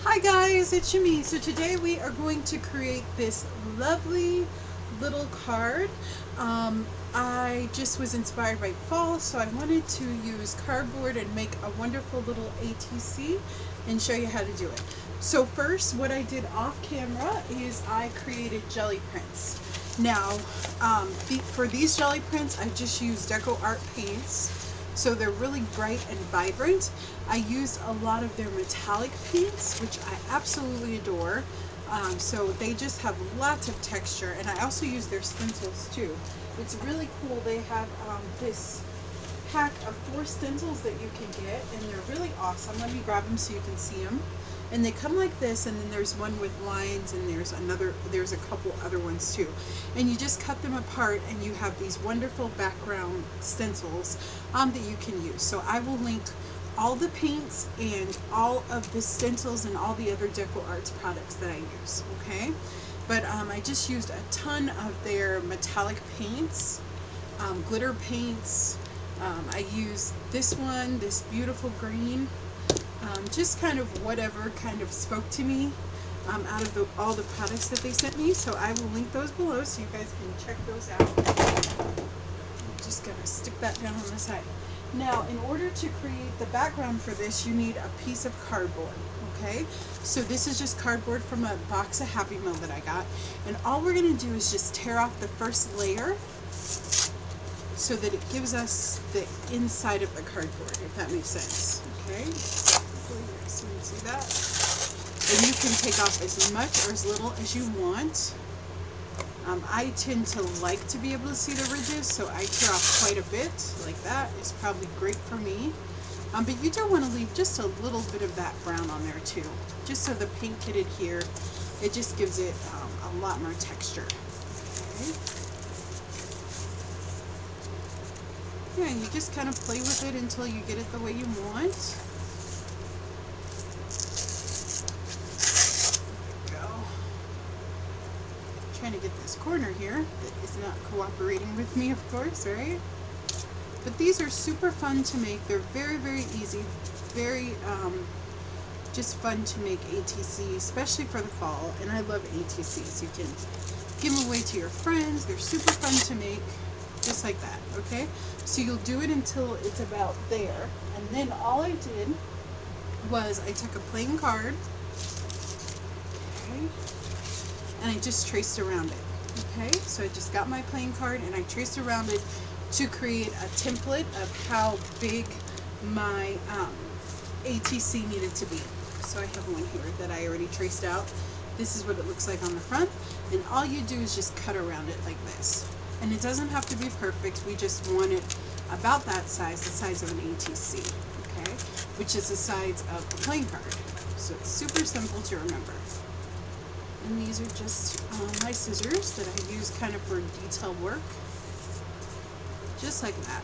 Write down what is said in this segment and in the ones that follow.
Hi guys, it's Shami. So today we are going to create this lovely little card. I just was inspired by fall, so I wanted to use cardboard and make a wonderful little ATC and show you how to do it. So first, what I did off camera is I created jelly prints. Now, for these jelly prints, I just used Deco Art paints. So they're really bright and vibrant. I used a lot of their metallic paints, which I absolutely adore. So they just have lots of texture, and I also use their stencils too. It's really cool. They have this pack of 4 stencils that you can get, and they're really awesome. Let me grab them so you can see them. And they come like this, and then there's one with lines, and there's a couple other ones too. And you just cut them apart, and you have these wonderful background stencils that you can use. So I will link all the paints and all of the stencils and all the other Deco Arts products that I use, okay? But I just used a ton of their metallic paints, glitter paints. I used this one, this beautiful green. Just kind of whatever kind of spoke to me out of all the products that they sent me. So I will link those below so you guys can check those out. I'm just going to stick that down on the side. Now, in order to create the background for this, you need a piece of cardboard, okay? So this is just cardboard from a box of Happy Meal that I got. And all we're going to do is just tear off the first layer so that it gives us the inside of the cardboard, if that makes sense, okay? So you can see that. And you can take off as much or as little as you want. I tend to like to be able to see the ridges, so I tear off quite a bit, like that. It's probably great for me. But you do want to leave just a little bit of that brown on there too, just so the paint kit adhere. It just gives it a lot more texture. Okay. Yeah, you just kind of play with it until you get it the way you want. Trying to get this corner here that is not cooperating with me, of course, right? But these are super fun to make. They're very, very easy, very just fun to make ATC, especially for the fall. And I love ATCs. You can give them away to your friends. They're super fun to make, just like that, okay? So you'll do it until it's about there. And then all I did was I took a plain card, okay? And I just traced around it, okay? So I just got my playing card and I traced around it to create a template of how big my ATC needed to be. So I have one here that I already traced out. This is what it looks like on the front, and all you do is just cut around it like this. And it doesn't have to be perfect, we just want it about that size, the size of an ATC, okay? Which is the size of a playing card. So it's super simple to remember. And these are just my scissors that I use kind of for detail work. Just like that.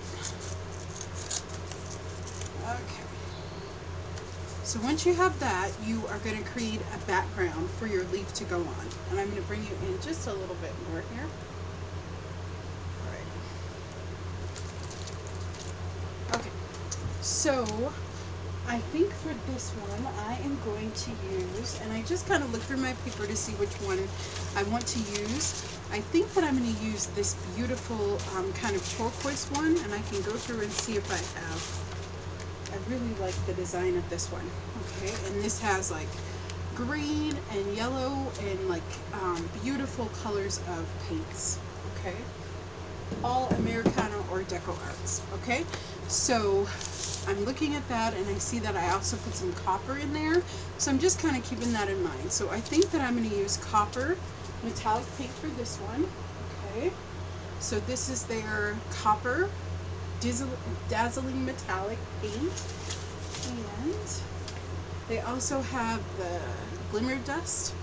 Okay. So once you have that, you are going to create a background for your leaf to go on. And I'm going to bring you in just a little bit more here. Alright. Okay. So I think for this one, I am going to use, and I just kind of look through my paper to see which one I want to use. I think that I'm going to use this beautiful kind of turquoise one, and I can go through and see if I really like the design of this one, okay? And this has like green and yellow and like beautiful colors of paints, okay? All Americana or Deco Arts, okay? So I'm looking at that and I see that I also put some copper in there. So I'm just kind of keeping that in mind. So I think that I'm going to use copper metallic paint for this one, okay? So this is their copper dazzling metallic paint. And they also have the glimmer dust.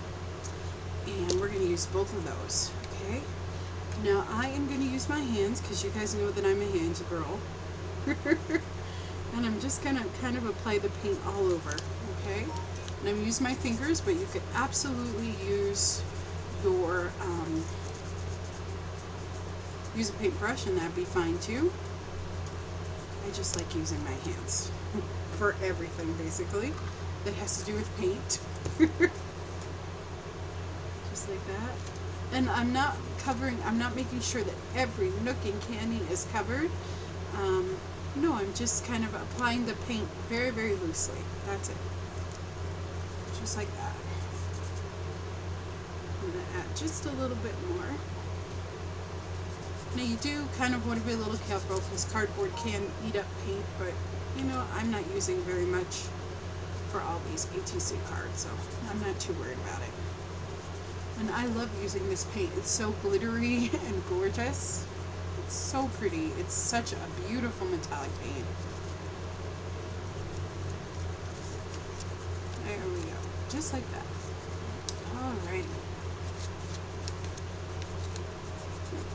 And we're going to use both of those, okay? Now I am going to use my hands because you guys know that I'm a hands girl. And I'm just going to kind of apply the paint all over, okay? And I'm going to use my fingers, but you could absolutely use your, use a paintbrush and that'd be fine too. I just like using my hands for everything basically. that has to do with paint. Just like that. And I'm not making sure that every nook and cranny is covered. No, I'm just kind of applying the paint very, very loosely. That's it. Just like that. I'm going to add just a little bit more. Now you do kind of want to be a little careful because cardboard can eat up paint, but you know, I'm not using very much for all these ATC cards, so I'm not too worried about it. And I love using this paint. It's so glittery and gorgeous. It's so pretty. It's such a beautiful metallic paint. There we go. Just like that. Alrighty.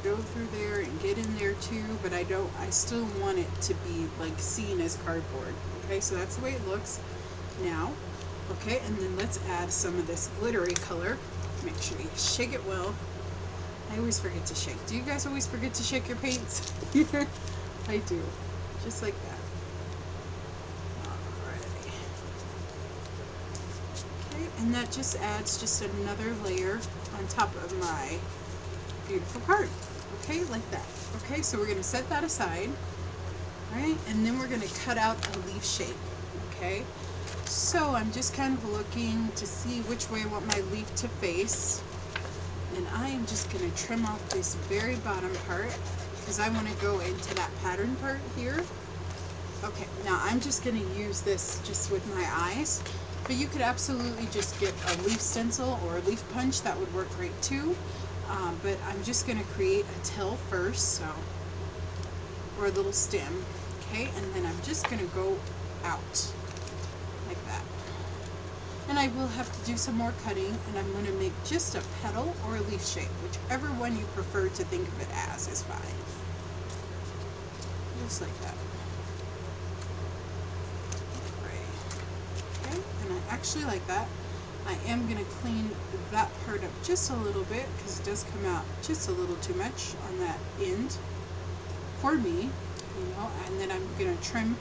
Go through there and get in there too, but I still want it to be like seen as cardboard. Okay, so that's the way it looks now. Okay, and then let's add some of this glittery color. Make sure you shake it well. I always forget to shake. Do you guys always forget to shake your paints? I do. Just like that. Alrighty. Okay, and that just adds just another layer on top of my beautiful card. Okay, like that. Okay, so we're going to set that aside. Alright, and then we're going to cut out a leaf shape. Okay, so I'm just kind of looking to see which way I want my leaf to face. And I am just going to trim off this very bottom part because I want to go into that pattern part here. Okay, now I'm just going to use this just with my eyes, but you could absolutely just get a leaf stencil or a leaf punch. That would work great too. But I'm just going to create a tail first, so, or a little stem. Okay, and then I'm just going to go out like that. And I will have to do some more cutting, and I'm going to make just a petal or a leaf shape, whichever one you prefer to think of it as is fine. Just like that. Right. Okay, and I actually like that. I am going to clean that part up just a little bit because it does come out just a little too much on that end for me, you know, and then I'm going to trim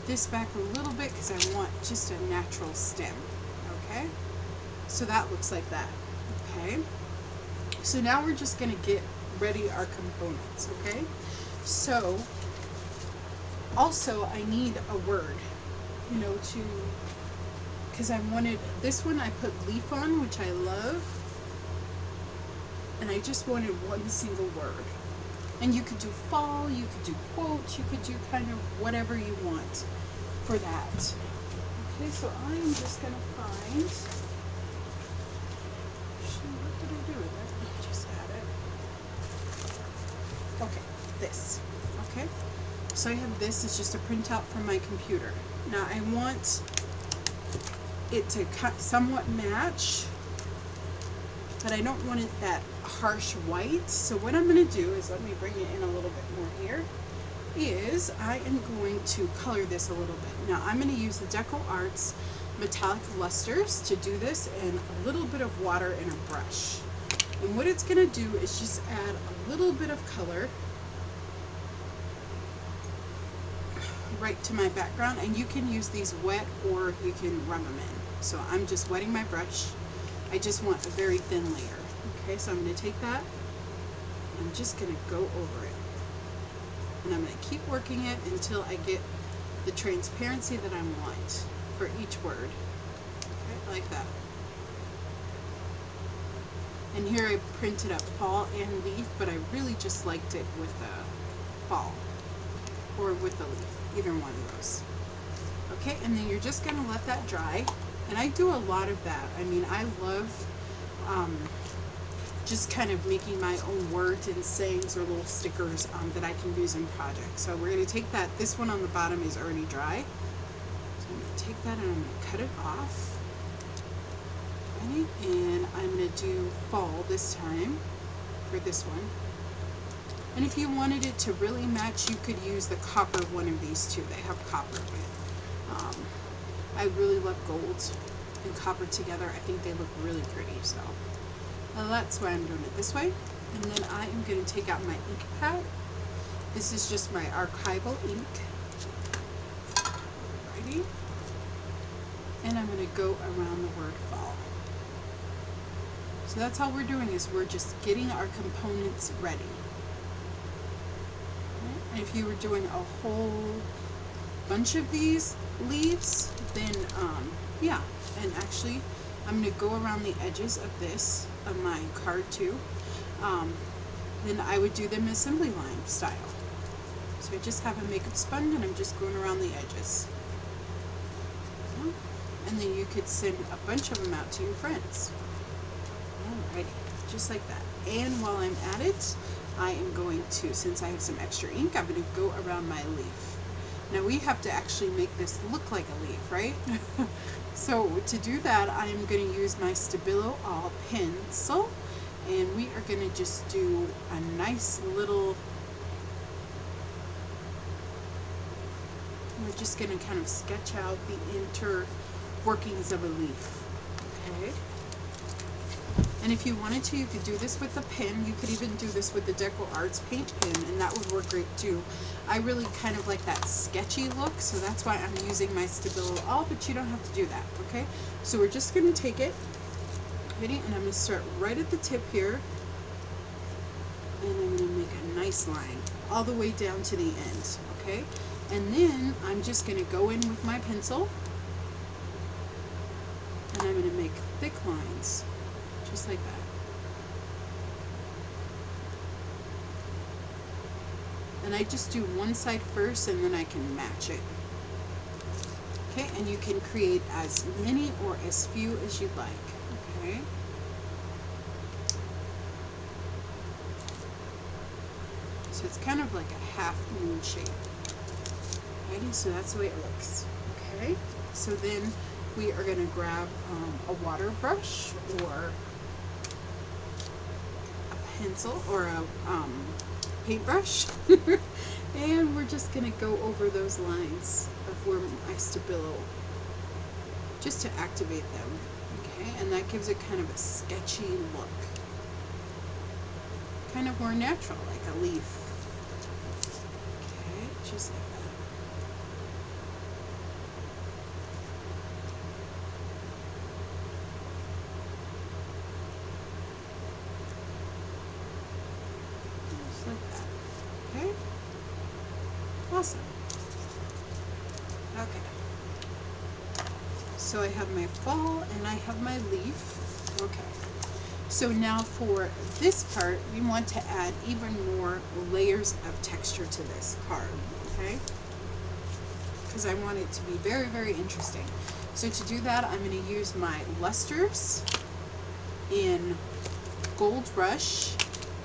this back a little bit because I want just a natural stem. Okay, so that looks like that. Okay, so now we're just going to get ready our components. Okay, so also I need a word, you know, to, because I wanted this one, I put leaf on, which I love, and I just wanted one single word. And you could do fall, you could do quote, you could do kind of whatever you want for that. Okay, so I'm just going to find, what did I do with it? I just had it. Okay, this. Okay, so I have this, it's just a printout from my computer. Now I want it to somewhat match, but I don't want it that harsh white. So what I'm going to do is, let me bring it in a little bit more here, is I am going to color this a little bit. Now I'm going to use the Deco Arts metallic lusters to do this, and a little bit of water and a brush. And what it's going to do is just add a little bit of color right to my background, and you can use these wet or you can rub them in. So I'm just wetting my brush. I just want a very thin layer. Okay, so I'm going to take that, I'm just going to go over it, and I'm going to keep working it until I get the transparency that I want for each word. Okay, like that. And here I printed up fall and leaf, but I really just liked it with the fall or with the leaf, either one of those. Okay, and then you're just going to let that dry. And I do a lot of that. I mean, I love just kind of making my own words and sayings or little stickers that I can use in projects. So we're going to take that. This one on the bottom is already dry. So I'm going to take that and I'm going to cut it off. Ready? And I'm going to do fall this time for this one. And if you wanted it to really match, you could use the copper one of these two. They have copper in it. I really love gold and copper together. I think they look really pretty, so that's why I'm doing it this way. And then I am going to take out my ink pad. This is just my archival ink. Alrighty. and I'm going to go around the word fall. So that's all we're doing, is we're just getting our components ready. And if you were doing a whole bunch of these leaves, then yeah, and actually I'm going to go around the edges of this, of my card too. Then I would do them assembly line style. So I just have a makeup sponge and I'm just going around the edges. And then you could send a bunch of them out to your friends. Alrighty, just like that. And while I'm at it, I am going to, since I have some extra ink, I'm going to go around my leaf. Now we have to actually make this look like a leaf, right? So to do that, I'm going to use my Stabilo All pencil, and we are going to just do a nice little, we're just going to kind of sketch out the inner workings of a leaf, okay? And if you wanted to, you could do this with a pen. You could even do this with the Deco Arts paint pen, and that would work great too. I really kind of like that sketchy look, so that's why I'm using my Stabilo All, but you don't have to do that, okay? So we're just going to take it, ready, and I'm going to start right at the tip here, and I'm going to make a nice line all the way down to the end, okay? And then I'm just going to go in with my pencil, and I'm going to make thick lines. Just like that. And I just do one side first and then I can match it. Okay, and you can create as many or as few as you'd like. Okay. So it's kind of like a half moon shape. Alrighty, so that's the way it looks. Okay, so then we are going to grab a water brush or pencil or a paintbrush and we're just going to go over those lines of where my Stabilo, just to activate them, okay? And that gives it kind of a sketchy look, kind of more natural, like a leaf. Okay, just like that. Awesome. Okay. So I have my fall and I have my leaf. Okay. So now for this part, we want to add even more layers of texture to this card, okay? Because I want it to be very, very interesting. So to do that, I'm going to use my Lustres in Gold Rush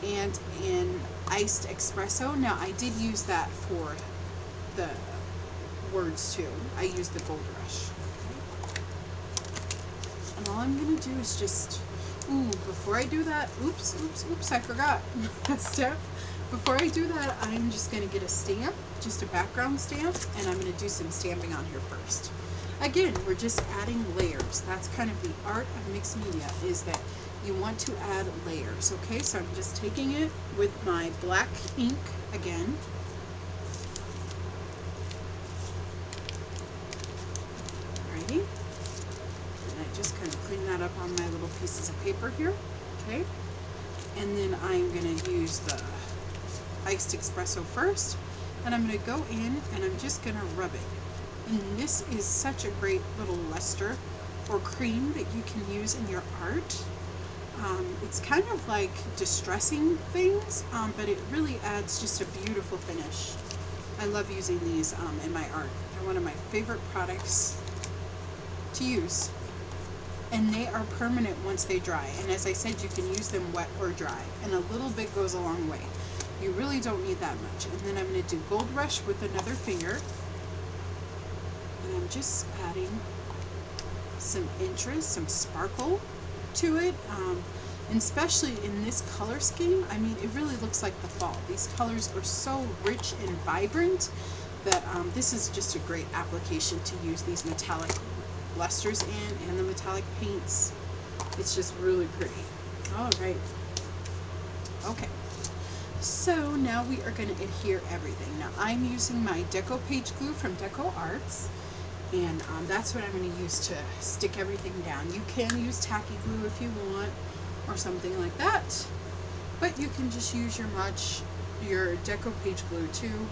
and in Iced Espresso. Now I did use that for the words too. I used the Gold Rush. Okay. And all I'm going to do is just, before I do that, oops, I forgot a step. Before I do that, I'm just going to get a stamp, just a background stamp, and I'm going to do some stamping on here first. Again, we're just adding layers. That's kind of the art of mixed media, is that you want to add layers, okay? So I'm just taking it with my black ink again. Alrighty. And I just kind of clean that up on my little pieces of paper here, okay? And then I'm going to use the Iced Espresso first, and I'm going to go in and I'm just going to rub it. And this is such a great little luster or cream that you can use in your art. It's kind of like distressing things, but it really adds just a beautiful finish. I love using these in my art. They're one of my favorite products to use. And they are permanent once they dry. And as I said, you can use them wet or dry. And a little bit goes a long way. You really don't need that much. And then I'm going to do Gold Rush with another finger. And I'm just adding some interest, some sparkle to it. And especially in this color scheme, I mean, it really looks like the fall. These colors are so rich and vibrant that this is just a great application to use these metallic lusters in and the metallic paints. It's just really pretty. All right. Okay. So now we are going to adhere everything. Now I'm using my Deco Page Glue from Deco Arts, And that's what I'm going to use to stick everything down. You can use tacky glue if you want, or something like that, but you can just use your Deco page glue too,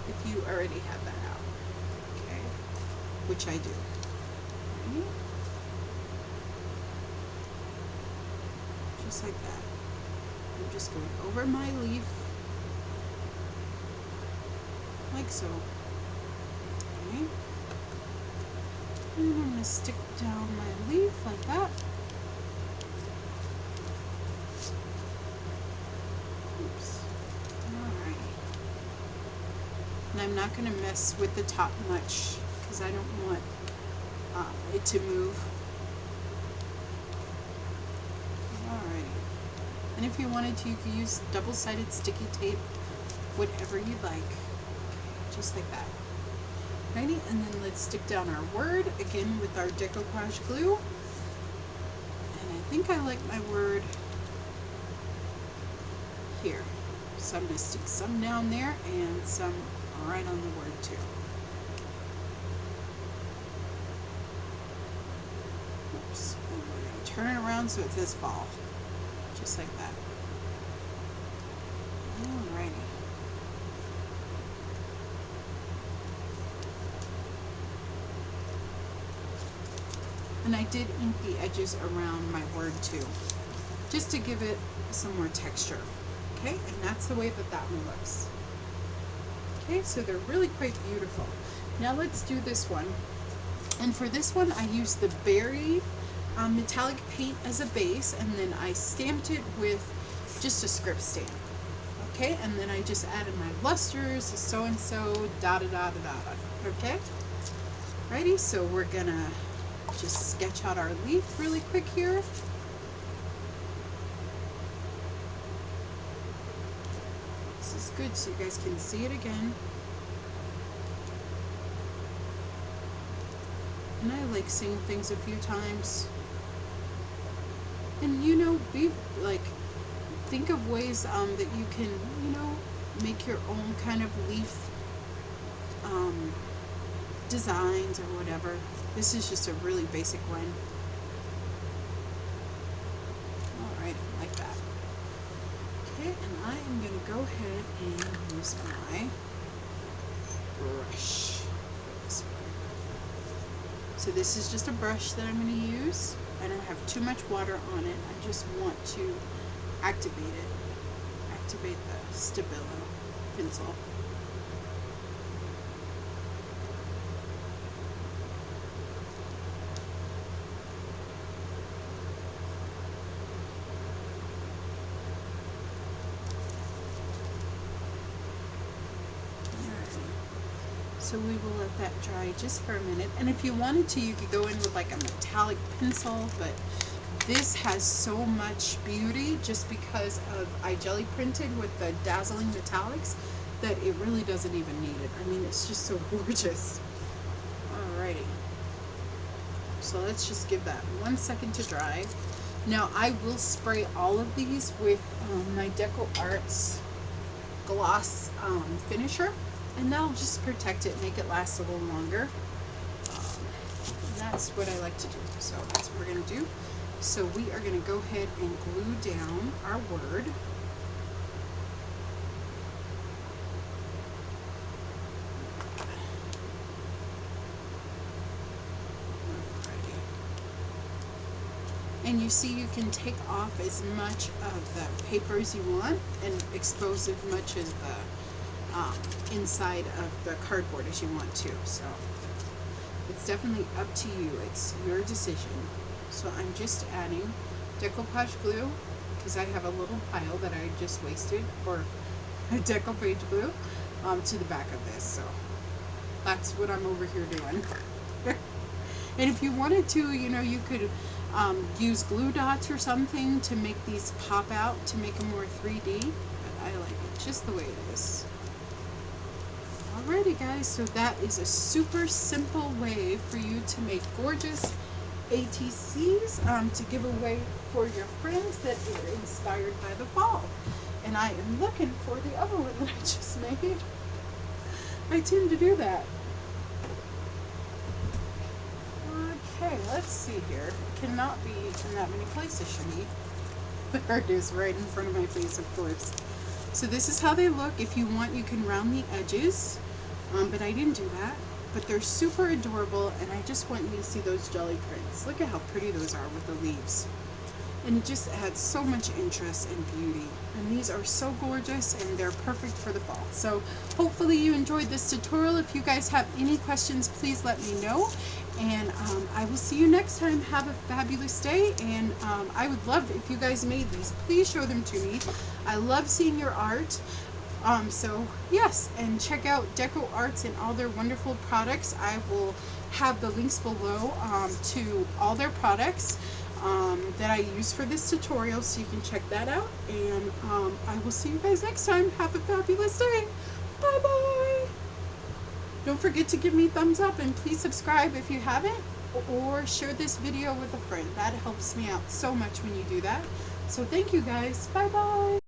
if you already have that out, okay, which I do. Okay. Just like that. I'm just going over my leaf, like so. Okay. And I'm going to stick down my leaf like that. Oops. Alright. And I'm not going to mess with the top much because I don't want it to move. Alright. And if you wanted to, you could use double-sided sticky tape, whatever you like. Just like that. Righty, and then let's stick down our word again with our decoupage glue. And I think I like my word here. So I'm going to stick some down there and some right on the word too. Oops. And we're going to turn it around so it says fall. Just like that. Alrighty. And I did ink the edges around my word too, just to give it some more texture. Okay, and that's the way that that one looks. Okay, so they're really quite beautiful. Now let's do this one. And for this one, I used the berry metallic paint as a base, and then I stamped it with just a script stamp. Okay, and then I just added my lusters, so and so, da da da da da. Okay, righty. So we're gonna just sketch out our leaf really quick here. This is good so you guys can see it again. And I like seeing things a few times. And you know, be like, think of ways that you can, you know, make your own kind of leaf designs or whatever. This is just a really basic one. Alright, like that. Okay, and I am going to go ahead and use my brush. So this is just a brush that I'm going to use. I don't have too much water on it. I just want to activate it. Activate the Stabilo pencil. So we will let that dry just for a minute. And if you wanted to, you could go in with like a metallic pencil, but this has so much beauty just because of I jelly printed with the Dazzling metallics that it really doesn't even need it. I mean, it's just so gorgeous. Alrighty. So let's just give that 1 second to dry. Now I will spray all of these with my Deco Arts gloss finisher. And that'll just protect it, make it last a little longer. And that's what I like to do. So that's what we're going to do. So we are going to go ahead and glue down our word. And you see you can take off as much of the paper as you want and expose as much as the inside of the cardboard as you want to. So it's definitely up to you. It's your decision. So I'm just adding decoupage glue because I have a little pile that I just wasted for decoupage glue to the back of this. So that's what I'm over here doing. And if you wanted to, you know, you could use glue dots or something to make these pop out to make them more 3D. But I like it just the way it is. Alrighty guys, so that is a super simple way for you to make gorgeous ATCs to give away for your friends that are inspired by the fall. And I am looking for the other one that I just made. I tend to do that. let's see here. It cannot be in that many places, Shani. There it is, right in front of my face, of course. So this is how they look. If you want, you can round the edges, but I didn't do that. But they're super adorable, and I just want you to see those jelly prints. Look at how pretty those are with the leaves. And it just adds so much interest and beauty. And these are so gorgeous, and they're perfect for the fall. So hopefully you enjoyed this tutorial. If you guys have any questions, please let me know. And I will see you next time. Have a fabulous day. And I would love if you guys made these. Please show them to me. I love seeing your art. So yes, and check out Deco Arts and all their wonderful products. I will have the links below to all their products that I use for this tutorial, so you can check that out. And I will see you guys next time. Have a fabulous day. Bye bye. Don't forget to give me a thumbs up, and please subscribe if you haven't, or share this video with a friend. That helps me out so much when you do that. So thank you guys. Bye bye.